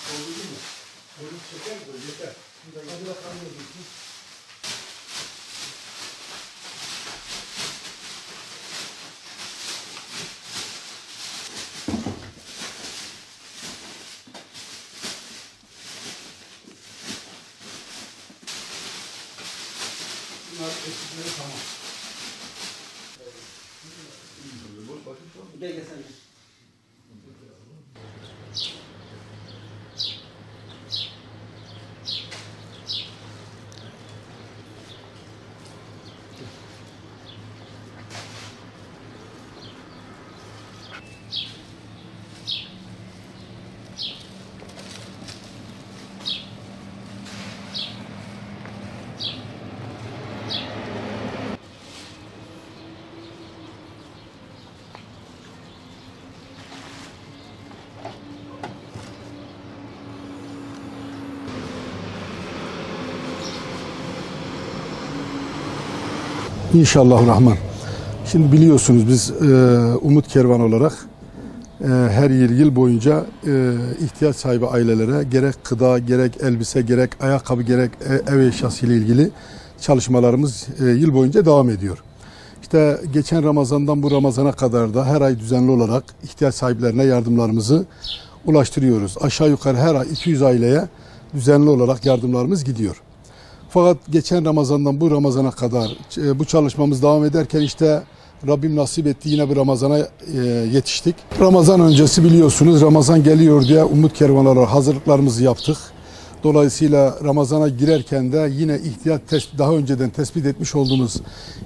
Oldu değil mi? Onu çeker böyle yeter. Hadi bakalım ne diyorsun? Bunlar eksikleri tamam. Gel sen. İnşallahurrahman. Şimdi biliyorsunuz biz Umut Kervan olarak her yıl boyunca ihtiyaç sahibi ailelere gerek gıda, gerek elbise, gerek ayakkabı, gerek ev eşyası ile ilgili çalışmalarımız yıl boyunca devam ediyor. İşte geçen Ramazan'dan bu Ramazan'a kadar da her ay düzenli olarak ihtiyaç sahiplerine yardımlarımızı ulaştırıyoruz. Aşağı yukarı her ay 200 aileye düzenli olarak yardımlarımız gidiyor. Fakat geçen Ramazan'dan bu Ramazan'a kadar bu çalışmamız devam ederken işte Rabbim nasip etti, yine bir Ramazan'a yetiştik. Ramazan öncesi biliyorsunuz Ramazan geliyor diye Umut Kervanı olarak hazırlıklarımızı yaptık. Dolayısıyla Ramazan'a girerken de yine daha önceden tespit etmiş olduğumuz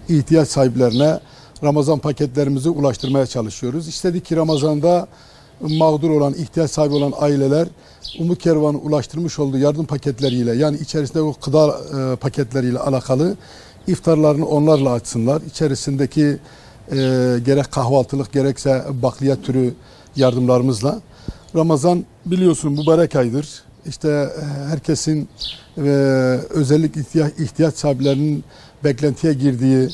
ihtiyaç sahiplerine Ramazan paketlerimizi ulaştırmaya çalışıyoruz. İstedik ki Ramazan'da mağdur olan, ihtiyaç sahibi olan aileler Umut Kervanı ulaştırmış olduğu yardım paketleriyle, yani içerisinde o gıda paketleriyle alakalı iftarlarını onlarla açsınlar. İçerisindeki gerek kahvaltılık gerekse bakliyat türü yardımlarımızla. Ramazan biliyorsun mübarek aydır. İşte herkesin özellikle ihtiyaç sahiplerinin beklentiye girdiği,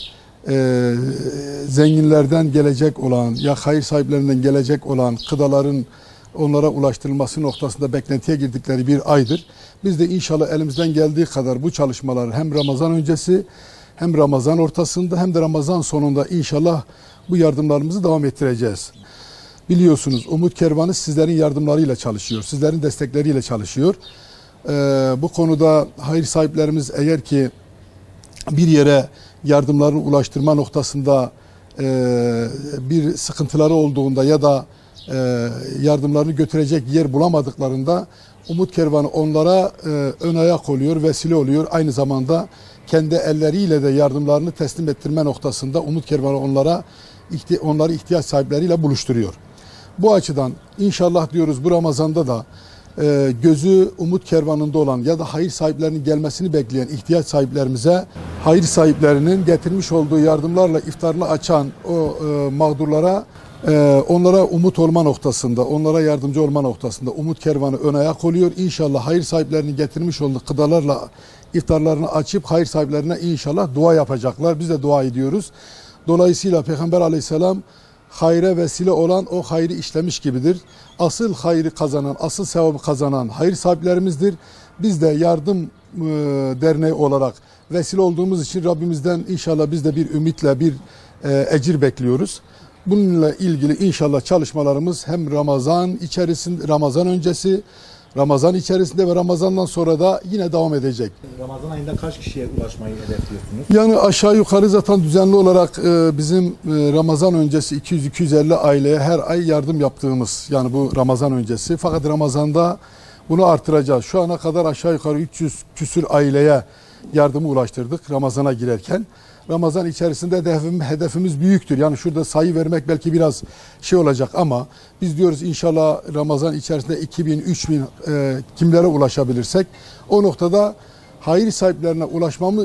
zenginlerden gelecek olan ya hayır sahiplerinden gelecek olan gıdaların onlara ulaştırılması noktasında beklentiye girdikleri bir aydır. Biz de inşallah elimizden geldiği kadar bu çalışmaları hem Ramazan öncesi hem Ramazan ortasında hem de Ramazan sonunda inşallah bu yardımlarımızı devam ettireceğiz. Biliyorsunuz Umut Kervanı sizlerin yardımlarıyla çalışıyor, sizlerin destekleriyle çalışıyor. Bu konuda hayır sahiplerimiz eğer ki bir yere yardımlarını ulaştırma noktasında bir sıkıntıları olduğunda ya da yardımlarını götürecek yer bulamadıklarında Umut Kervanı onlara ön ayak oluyor, vesile oluyor. Aynı zamanda kendi elleriyle de yardımlarını teslim ettirme noktasında Umut Kervanı onları ihtiyaç sahipleriyle buluşturuyor. Bu açıdan inşallah diyoruz bu Ramazan'da da gözü Umut Kervanı'nda olan ya da hayır sahiplerinin gelmesini bekleyen ihtiyaç sahiplerimize, hayır sahiplerinin getirmiş olduğu yardımlarla iftarını açan o mağdurlara, onlara umut olma noktasında, onlara yardımcı olma noktasında Umut Kervanı ön ayak oluyor. İnşallah hayır sahiplerinin getirmiş olduğu gıdalarla iftarlarını açıp hayır sahiplerine inşallah dua yapacaklar. Biz de dua ediyoruz. Dolayısıyla Peygamber Aleyhisselam hayra vesile olan o hayrı işlemiş gibidir. Asıl hayrı kazanan, asıl sevabı kazanan hayır sahiplerimizdir. Biz de yardım derneği olarak vesile olduğumuz için Rabbimizden inşallah biz de bir ümitle bir ecir bekliyoruz. Bununla ilgili inşallah çalışmalarımız hem Ramazan içerisinde, Ramazan öncesi, Ramazan içerisinde ve Ramazan'dan sonra da yine devam edecek. Ramazan ayında kaç kişiye ulaşmayı hedefliyorsunuz? Yani aşağı yukarı zaten düzenli olarak bizim Ramazan öncesi 200-250 aileye her ay yardım yaptığımız, yani bu Ramazan öncesi. Fakat Ramazan'da bunu artıracağız. Şu ana kadar aşağı yukarı 300 küsür aileye yardımı ulaştırdık Ramazan'a girerken. Ramazan içerisinde hedefimiz büyüktür. Yani şurada sayı vermek belki biraz şey olacak ama biz diyoruz inşallah Ramazan içerisinde 2000, 3000 kimlere ulaşabilirsek o noktada hayır sahiplerine ulaşmamız,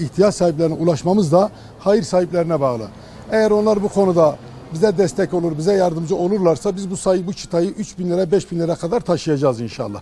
ihtiyaç sahiplerine ulaşmamız da hayır sahiplerine bağlı. Eğer onlar bu konuda bize destek olur, bize yardımcı olurlarsa biz bu çıtayı 3000 lira, 5000 lira kadar taşıyacağız inşallah.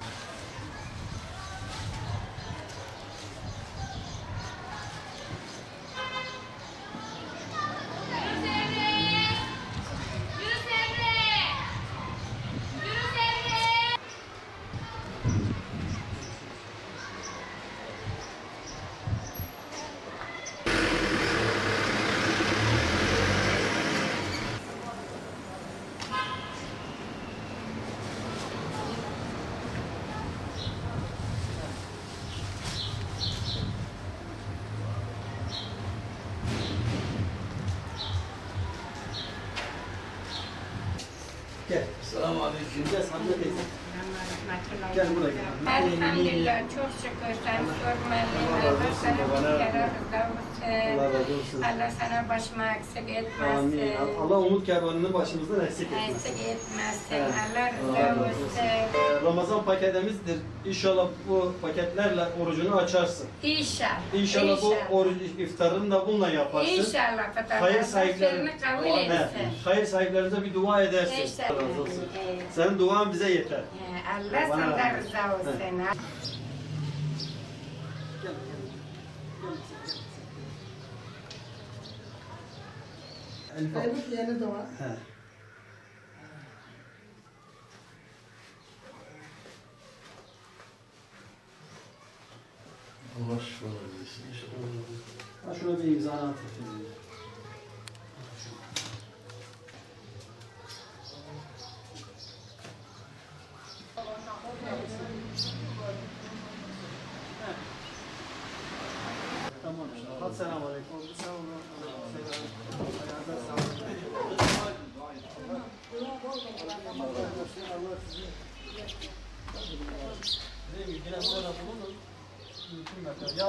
Gel buraya gel. Elhamdülillah çok şükür sen sormalıyım. Allah sana bir kere rıza Allah olsun. razı olsun. Allah sana başıma eksik etmesin. Amin. Allah umut kervanını başımızdan eksik etmesin. Eksik etmesin. Evet. Allah Allah rıza razı olsun. Ramazan paketimizdir. İnşallah bu paketlerle orucunu açarsın. İnşallah. İnşallah bu oruç iftarını da bununla yaparsın. İnşallah. Hayır sahiplerine kabul etsin. hayır sahiplerinize bir dua edersin. İnşallah. Allah razı olsun. Senin duan bize yeter. Allah senden rıza olsun. Elif Yeni doğan. He. Allah şifa versin inşallah. Ha şuna bir imza at. Tamam. Hadi selamun aleyküm. Sağ olun. Ayağınıza sağlık. Allah sizi. Yine burada bulunun. Mümkün mertebe.